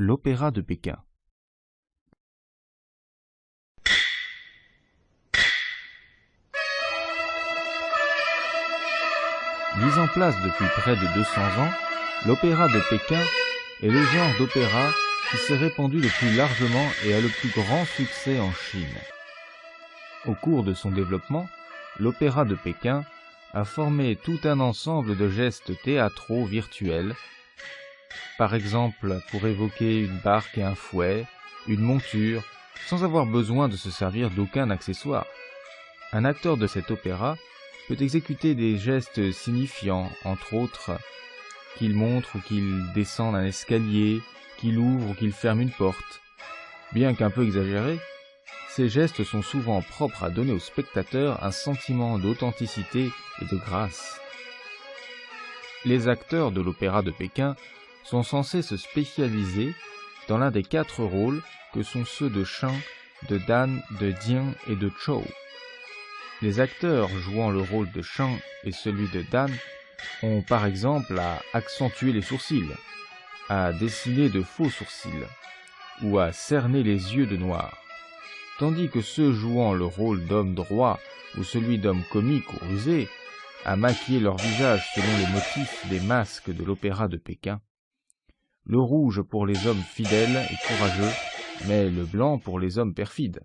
L'Opéra de Pékin. Mis en place depuis près de 200 ans, l'Opéra de Pékin est le genre d'opéra qui s'est répandu le plus largement et a le plus grand succès en Chine. Au cours de son développement, l'Opéra de Pékin a formé tout un ensemble de gestes théâtraux virtuels, par exemple pour évoquer une barque et un fouet, une monture, sans avoir besoin de se servir d'aucun accessoire. Un acteur de cet opéra peut exécuter des gestes signifiants, entre autres, qu'il montre ou qu'il descende un escalier, qu'il ouvre ou qu'il ferme une porte. Bien qu'un peu exagérés, ces gestes sont souvent propres à donner au spectateur un sentiment d'authenticité et de grâce. Les acteurs de l'Opéra de Pékin sont censés se spécialiser dans l'un des 4 rôles que sont ceux de Shang, de Dan, de Dian et de Zhou. Les acteurs jouant le rôle de Shang et celui de Dan ont par exemple à accentuer les sourcils, à dessiner de faux sourcils ou à cerner les yeux de noir, tandis que ceux jouant le rôle d'homme droit ou celui d'homme comique ou rusé à maquiller leur visage selon les motifs des masques de l'Opéra de Pékin, le rouge pour les hommes fidèles et courageux, mais le blanc pour les hommes perfides.